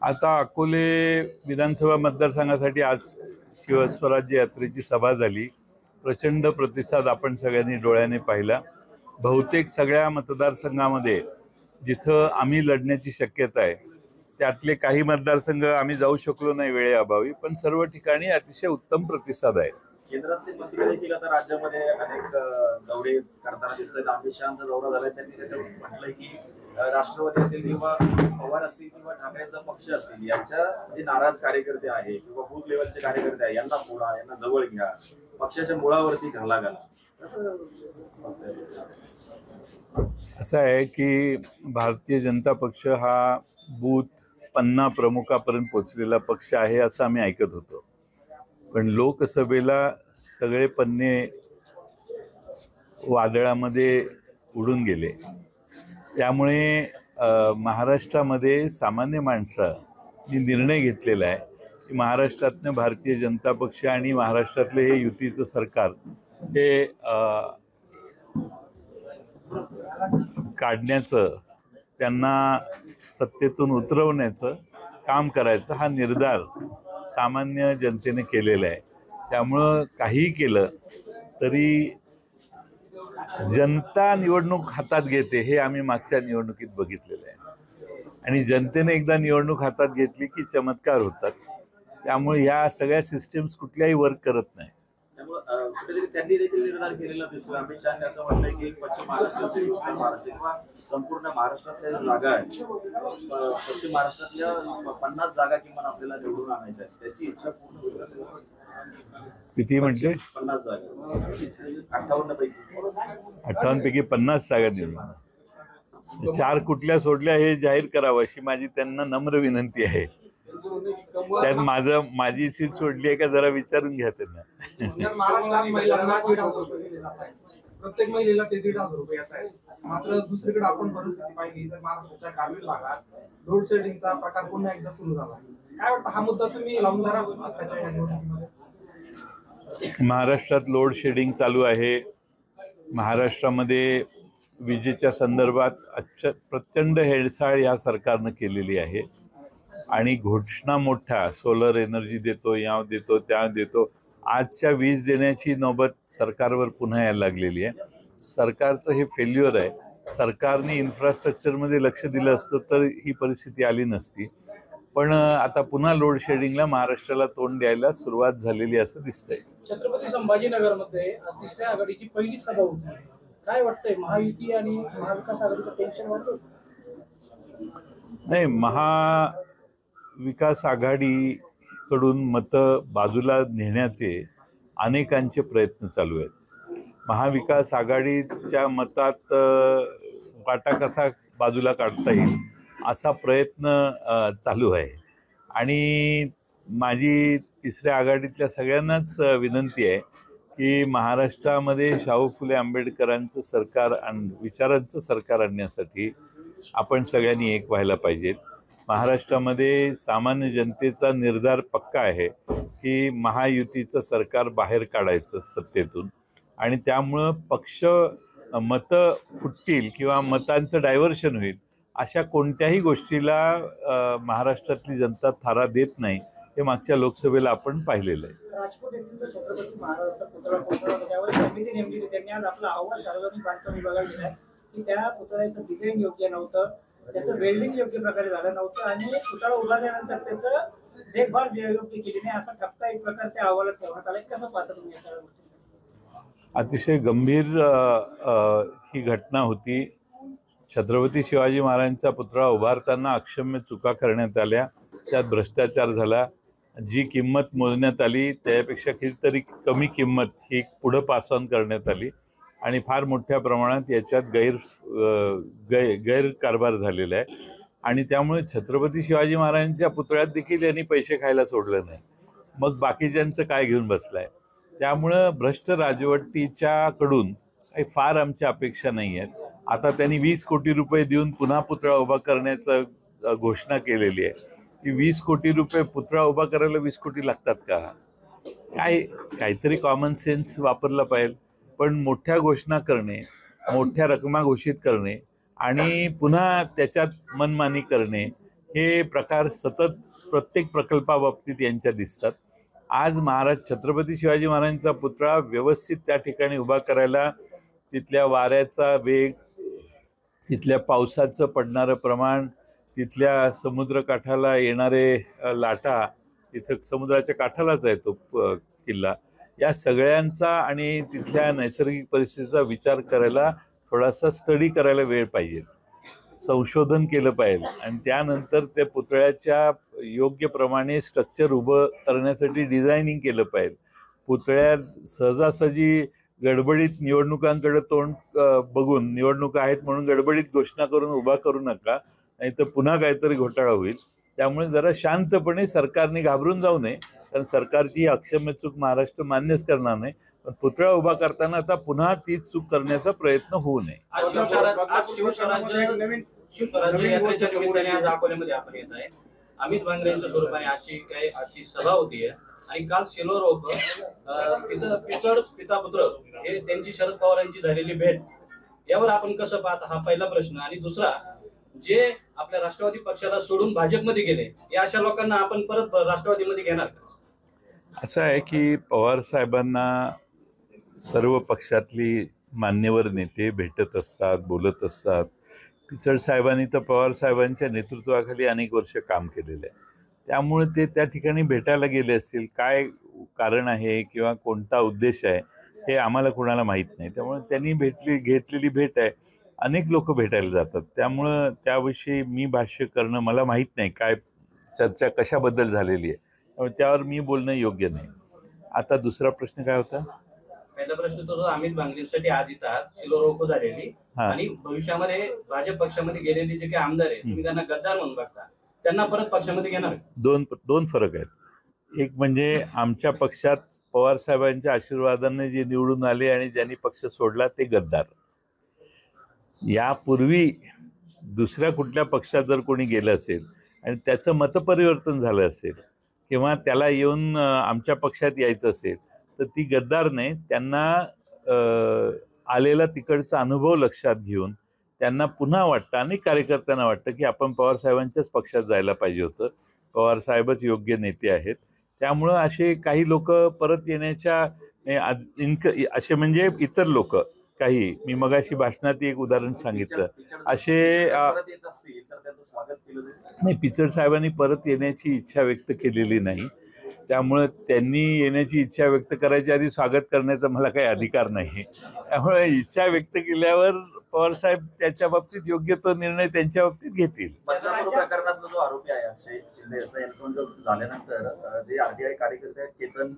आता अकोले विधानसभा मतदारसंघासाठी आज शिवस्वराज्य यात्रेची सभा झाली। प्रचंड प्रतिसाद आपण सगळ्यांनी डोळ्याने पाहिला। बहुतेक सगळ्या मतदारसंघामध्ये जिथं आम्ही लढण्याची शक्यता आहे त्यातले काही मतदारसंघ आम्ही जाऊ शकलो नाही वेळेअभावी, पण सर्व ठिकाणी अतिशय उत्तम प्रतिसाद आहे। केंद्रातले मंत्री देखील आता राज्यामध्ये अनेक दौरे करताना दिसतात। अमित शहाचा दौरा झाला, त्यांनी त्याच्यावर म्हटलंय की राष्ट्रवादी असेल किंवा पवार असतील किंवा ठाकरेंचा पक्ष असतील, यांच्या जे नाराज कार्यकर्ते आहेत किंवा बूथ लेवलचे कार्यकर्ते आहेत यांना फोडा, यांना जवळ घ्या, पक्षाच्या मुळावरती घाला घाला। असं आहे की भारतीय जनता पक्ष हा बूथ 50 प्रमुखापर्यंत पोहोचलेला पक्ष आहे असं आम्ही ऐकत होतो, पण लोकसभेला सगळे पन्ने वादळामध्ये उडून गेले। त्यामुळे महाराष्ट्रामध्ये सामान्य माणसांनी निर्णय घेतलेला आहे की महाराष्ट्रातनं भारतीय जनता पक्ष आणि महाराष्ट्रातले हे युतीचं सरकार हे काढण्याचं, त्यांना सत्तेतून उतरवण्याचं काम करायचं हा निर्धार सामान्य जनतेने केलेला आहे। त्यामुळं काहीही केलं तरी जनता निवडणूक हातात घेते हे आम्ही मागच्या निवडणुकीत बघितलेलं आहे, आणि जनतेने एकदा निवडणूक हातात घेतली की चमत्कार होतात। त्यामुळे ह्या सगळ्या सिस्टीम्स कुठल्याही वर्क करत नाही। त्यामुळे कुठेतरी त्यांनी देखील निर्धार केलेला दिसतोय। अमित शहाने असं म्हटलंय की पश्चिम महाराष्ट्र असेल, उत्तर महाराष्ट्र किंवा संपूर्ण महाराष्ट्रातल्या जागा आहे, पश्चिम महाराष्ट्रातल्या 50 जागा किमान आपल्याला निवडून आणायच्या आहेत, त्याची इच्छा पूर्ण होईल असेल। किती म्हणजे 50 जागा, 58 पैकी 50 जागा निवडून 4 कुठल्या सोडल्या हे जाहीर करावं अशी माझी त्यांना नम्र विनंती आहे। त्यात माझी सीट सोडली आहे का जरा विचारून घ्या त्यांना। प्रत्येक महिलेला ते 1,500 रुपये येत आहे। मात्र दुसरीकडे आपण परिस्थिती पाहिली तर महाराष्ट्राच्या ग्रामीण भागात लोड शेडिंगचा प्रकार पुन्हा एकदा सुरू झाला। काय वाटतं, हा मुद्दा तुम्ही लावून धरा त्याच्या निवडणुकीमध्ये? महाराष्ट्रात लोड शेडिंग चालू आहे। महाराष्ट्रामध्ये विजेच्या संदर्भात प्रचंड हेळसाळ या सरकारनं केलेली आहे, आणि घोषणा मोठ्या सोलर एनर्जी देतो, या देतो, त्या देतो। आजच्या वीज देण्याची नौबत सरकारवर पुन्हा यायला लागलेली आहे। सरकारचं हे फेल्युअर आहे। सरकारने इन्फ्रास्ट्रक्चरमध्ये लक्ष दिलं असतं तर ही परिस्थिती आली नसती, पण आता पुन्हा लोड शेडिंगला महाराष्ट्राला तोंड द्यायला सुरुवात झालेली असं दिसतंय। छत्रपती संभाजीनगरमध्ये आज तिसऱ्या आघाडीची पहिली सभा होती। काय वाटतंय, महायुती आणि महाविकास आघाडीचं टेन्शन वाढलं? नाही, महाविकास आघाडीकडून मतं बाजूला नेण्याचे अनेकांचे प्रयत्न चालू आहेत। महाविकास आघाडीच्या मतात वाटा कसा बाजूला काढता येईल असा प्रयत्न चालू आहे, आणि माझी तिसऱ्या आघाडीतल्या सगळ्यांनाच विनंती आहे की महाराष्ट्रामध्ये शाहू फुले आंबेडकरांचं सरकार विचारांचं सरकार आणण्यासाठी आपण सगळ्यांनी एक व्हायला पाहिजे। महाराष्ट्रामध्ये सामान्य जनतेचा निर्धार पक्का आहे की महायुतीचं सरकार बाहेर काढायचं सत्तेतून, आणि त्यामुळं पक्ष मतं फुटतील किंवा मतांचं डायव्हर्शन होईल अशा कोणत्याही गोष्टीला महाराष्ट्रातली जनता थारा देत नाही, हे मागच्या लोकसभेला आपण पाहिलेलं आहे। राजकोट येथील छत्रपती महाराजांचा पुतळा कोसळला, त्यावर समिती नेमली। त्यांनी आज आपला अहवाल सार्वजनिक बांधकाम विभागाला दिला की त्या पुतळ्याचं डिझाईन योग्य नव्हतं, त्याचं वेल्डिंग योग्य प्रकारे झालं नव्हतं, आणि पुतळा उभारल्यानंतर त्याचं देखभाल योग्य केली नाही असा ठपका एक प्रकार त्या अहवालात ठेवण्यात आला। कसं पाहता तुम्ही या सगळ्या गोष्टी? अतिशय गंभीर ही घटना होती। छत्रपती शिवाजी महाराजांचा पुतळा उभारताना अक्षम्य चुका करण्यात आल्या, त्यात भ्रष्टाचार झाला। जी किंमत मोजण्यात आली त्यापेक्षा कितीतरी कमी किंमत ही पुढं पास ऑन करण्यात आली, आणि फार मोठ्या प्रमाणात याच्यात गैरकारभार झालेला आहे, आणि त्यामुळे छत्रपती शिवाजी महाराजांच्या पुतळ्यात देखील यांनी पैसे खायला सोडलं नाही, मग बाकीच्यांचं काय घेऊन बसलाय। त्यामुळं भ्रष्ट राजवटीच्याकडून काही फार आमच्या अपेक्षा नाही आहेत। आता त्यांनी 20 कोटी रुपये देऊन पुन्हा पुतळा उभा करण्याचं घोषणा केलेली आहे की 20 कोटी रुपये पुतळा उभा करायला 20 कोटी लागतात का? काहीतरी कॉमन सेन्स वापरला पाहिजे। पण मोठ्या घोषणा करणे, मोठ्या रकमा घोषित करणे आणि पुन्हा त्याच्यात मनमानी करणे हे प्रकार सतत प्रत्येक प्रकल्पाबाबतीत यांच्या दिसतात. आज छत्रपती शिवाजी महाराजांचा पुतळा व्यवस्थित त्या ठिकाणी उभा करायला तिथल्या वाऱ्याचा वेग, तिथल्या पावसाचं पडणारं प्रमाण, तिथल्या समुद्रकाठाला येणारे लाटा, तिथं समुद्राच्या काठालाच आहे तो किल्ला, या सगळ्यांचा आणि तिथल्या नैसर्गिक परिस्थितीचा विचार करायला थोडासा स्टडी करायला वेळ पाहिजे, संशोधन केलं पाहिजे आणि त्यानंतर त्या पुतळ्याच्या योग्य प्रमाणे स्ट्रक्चर उभं करण्यासाठी डिझायनिंग केलं पाहिजे. पुतळ्यात सहजासहजी गडबडीत निवडणुकांकडे तोंड बघून निवडणुका आहेत म्हणून गडबडीत घोषणा करून उभा करू नका, नाही तर पुन्हा काहीतरी घोटाळा होईल. त्यामुळे जरा शांतपणे सरकारने घाबरून जाऊ नये, कारण सरकारची ही अक्षम्य चूक महाराष्ट्र मान्यच करणार नाही. पण पुतळा उभा करताना आता पुन्हा तीच चूक करण्याचा प्रयत्न होऊ नये. शिवस्वराज्य यात्रेच्या निमित्ताने आज अकोल्यामध्ये आपण येत आहे. अमित भांगरेंच्या स्वरूपाने आजची सभा होती आणि काल सिल्वर ओक पिचड पिता पुत्र हे त्यांची शरद पवारांची झालेली भेट, यावर आपण कसं पाहता, हा पहिला प्रश्न. आणि दुसरा, जे आपल्या राष्ट्रवादी पक्षाला सोडून भाजपमध्ये गेले, या अशा लोकांना आपण परत राष्ट्रवादीमध्ये घेणार का? असं आहे की पवार साहेबांना सर्व पक्षातली मान्यवर नेते भेटत असतात, बोलत असतात. पिचड साहेबांनी तर पवार साहेबांच्या नेतृत्वाखाली अनेक वर्ष काम केलेलं आहे, त्यामुळे ते त्या ठिकाणी भेटायला गेले असतील. काय कारण आहे किंवा कोणता उद्देश आहे हे आम्हाला कोणाला माहीत नाही. त्यामुळे त्यांनी घेतलेली भेट आहे. अनेक लोक भेटायला जातात, त्यामुळं त्याविषयी मी भाष्य करणं मला माहीत नाही, काय चर्चा कशाबद्दल झालेली आहे, त्यामुळे त्यावर मी बोलणं योग्य नाही. आता दुसरा प्रश्न काय होता? पहिला प्रश्न तो अमित भांगरेंसाठी आज इथं सिल्वर ओक झालेली आणि भविष्यामध्ये भाजप पक्षामध्ये गेलेले जे काही आमदार आहेत, तुम्ही त्यांना गद्दार म्हणून बघता, त्यांना परत पक्षामध्ये घेणार? दोन फरक आहेत. एक म्हणजे आमच्या पक्षात पवार साहेबांच्या आशीर्वादाने जे निवडून आले आणि ज्यांनी पक्ष सोडला ते गद्दार. यापूर्वी दुसऱ्या कुठल्या पक्षात जर कोणी गेलं असेल आणि त्याचं मतपरिवर्तन झालं असेल किंवा त्याला येऊन आमच्या पक्षात यायचं असेल तर ती गद्दार नाही. त्यांना आलेला तिकडचा अनुभव लक्षात घेऊन त्यांना पुन्हा वाटतं, अनेक कार्यकर्त्यांना वाटतं की आपण पवारसाहेबांच्याच पक्षात जायला पाहिजे होतं, पवारसाहेबच योग्य नेते आहेत. त्यामुळं असे काही लोक परत येण्याच्या असे म्हणजे इतर लोक काही, मी मगाशी भाषणात एक उदाहरण सांगितलं, असे नाही, पिचड साहेबांनी परत येण्याची इच्छा व्यक्त केलेली नाही. त्यामुळे त्यांनी येण्याची इच्छा व्यक्त करायच्या आधी स्वागत करण्याचा मला काही अधिकार नाही. त्यामुळे इच्छा व्यक्त केल्यावर पवारसाहेब त्याच्या बाबतीत योग्य तो निर्णय त्यांच्या बाबतीत घेतील. बदलापूर प्रकरणातला जो आरोपी आहे अक्षय शिंदे याचा एन्काउंटर झाल्यानंतर जे आरटीआय कार्यकर्ते आहेत केतन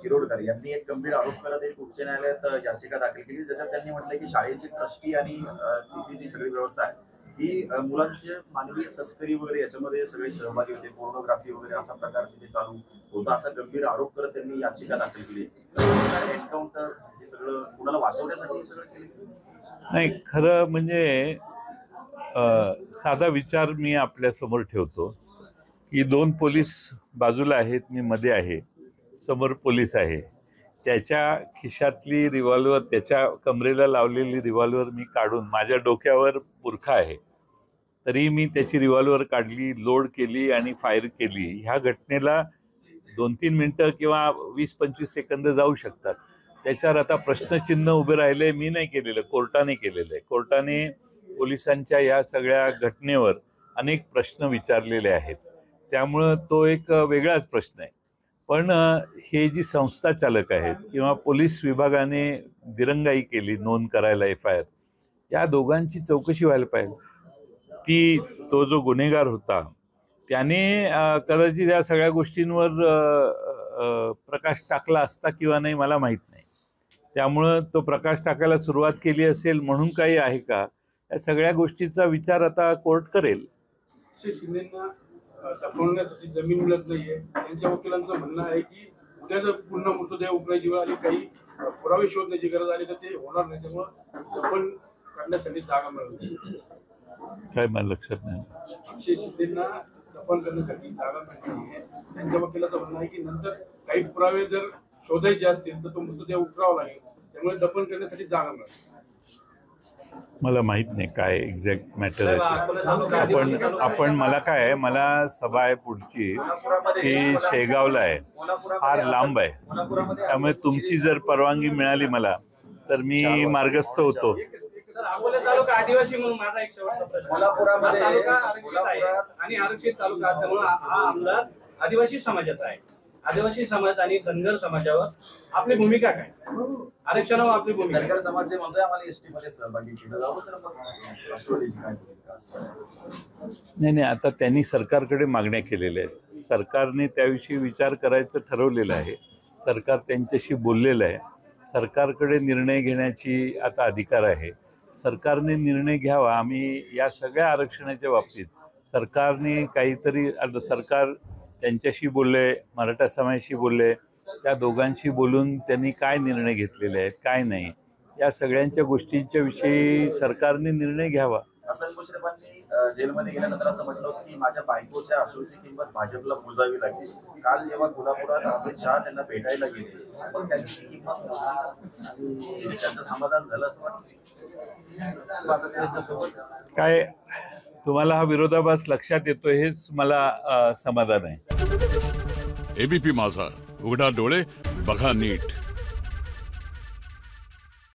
किरोडकर यांनी एक गंभीर आरोप करत एक उच्च न्यायालयात याचिका दाखल केली, ज्याच्यात त्यांनी म्हटलं की शाळेची ट्रस्टी आणि तिथली जी सगळी व्यवस्था आहे ही मुलांची मानवी तस्करी वगैरे याच्यामध्ये सगळे सहभागी होते, पोर्नोग्राफी वगैरे असा प्रकार तिथे चालू होता, असा गंभीर आरोप करत त्यांनी याचिका दाखल केली. एन्काउंटर हे सगळं कुणाला वाचवण्यासाठी हे सगळं केलं नाही. खरं म्हणजे साधा विचार मी आपल्यासमोर ठेवतो की दोन पोलीस बाजूला आहेत, मी मध्ये आहे, समोर पोलीस आहे. त्याच्या खिशातली रिव्हॉल्वर, त्याच्या कमरेला लावलेली रिव्हॉल्वर मी काढून, माझ्या डोक्यावर बुरखा आहे तरी मी त्याची रिव्हॉल्वर काढली, लोड केली आणि फायर केली. ह्या घटनेला 2-3 मिनटं किंवा 20-25 सेकंद जाऊ शकतात. त्याच्यावर आता प्रश्नचिन्ह उभे राहिले, मी नाही केलेलं, कोर्टाने केलेलं आहे. कोर्टाने पोलिसांच्या या सगळ्या घटनेवर अनेक प्रश्न विचारलेले आहेत, त्यामुळं तो एक वेगळाच प्रश्न आहे. पण हे जी संस्था चालक आहेत किंवा पोलीस विभागाने दिरंगाई केली नोंद करायला FIR, या दोघांची चौकशी व्हायला पाहिजे. तो जो गुन्हेगार होता त्याने कदाचित या सगळ्या गोष्टींवर प्रकाश टाकला असता किंवा नाही मला माहीत नाही. त्यामुळं तो प्रकाश टाकायला सुरुवात केली असेल म्हणून काही आहे का, या सगळ्या गोष्टीचा विचार आता कोर्ट करेल. शिंदेंना तपासण्यासाठी जमीन मिळत नाहीये, त्यांच्या वकिलांचं म्हणणं आहे की उद्या जर पूर्ण मृतदेह उकळायची वेळ आली, काही पुरावे शोधण्याची गरज आली तर ते होणार नाही, त्यामुळे दफन करण्यासाठी जागा मिळत नाही. काय मला लक्षात नाही. अक्षय शिंदेंना दफन करण्यासाठी जागा मिळत नाहीये, त्यांच्या वकिलाचं म्हणणं आहे की नंतर काही पुरावे जर शोधायचे असतील तर तो मृतदेह उकरावा लागेल, त्यामुळे दफन करण्यासाठी जागा मिळत. मला माहित नाही काय एक्झॅक्ट मॅटर साहेब, आहे अकोला तालुका आदिवासी आपण तालुका आपण मला काय आहे, मला सभा आहे पुढची ती शेगावला आहे, फार लांब आहे. त्यामुळे तुमची जर परवानगी मिळाली मला तर मी मार्गस्थ होतो. सर, अकोला तालुका आदिवासी म्हणून माझा एक शेवटचा प्रश्न. कोल्हापुरामध्ये- हा तालुका आरक्षित आहे आणि आरक्षित तालुका असल्यामुळे हा आमदार आदिवासी समाजाचा आहे. आदिवासी समाज आणि धनगर समाजावर आपली भूमिका काय? आरक्षणावर आपली भूमिका काय? धनगर समाज जे म्हणतोय आम्हाला एसटी मध्ये सहभागी केलं जावं, तर मग राष्ट्रवादीची काय भूमिका? नाही, आता त्यांनी सरकारकडे मागण्या केलेल्या आहेत. सरकारने त्याविषयी विचार करायचं ठरवलेलं आहे. सरकार त्यांच्याशी बोललेलं आहे. सरकारकडे निर्णय घेण्याची आता अधिकार आहे. सरकारने निर्णय घ्यावा. आम्ही या सगळ्या आरक्षणाच्या बाबतीत सरकारने काहीतरी, आता सरकार त्यांच्याशी बोलले, मराठा समाजाशी बोलले, त्या दोघांशी बोलून त्यांनी काय निर्णय घेतलेले आहेत काय नाही, या सगळ्यांच्या गोष्टींच्या विषयी सरकारने निर्णय घ्यावा. हसन मुश्रीफांनी जेलमध्ये गेल्यानंतर असं म्हटलं होतं की माझ्या बायकोच्या अश्रूची किंमत भाजपला मोजावी लागेल. काल जेव्हा कोल्हापुरात अमित शहा त्यांना भेटायला गेले, मग त्यांची किंमत मोजली आणि त्यांचं समाधान झालं असं वाटतं. आता त्यांच्यासोबत काय तुम्हाला हा विरोधाभास लक्षात येतो हेच मला समाधान आहे. एबीपी माझा, उघडा डोळे बघा नीट.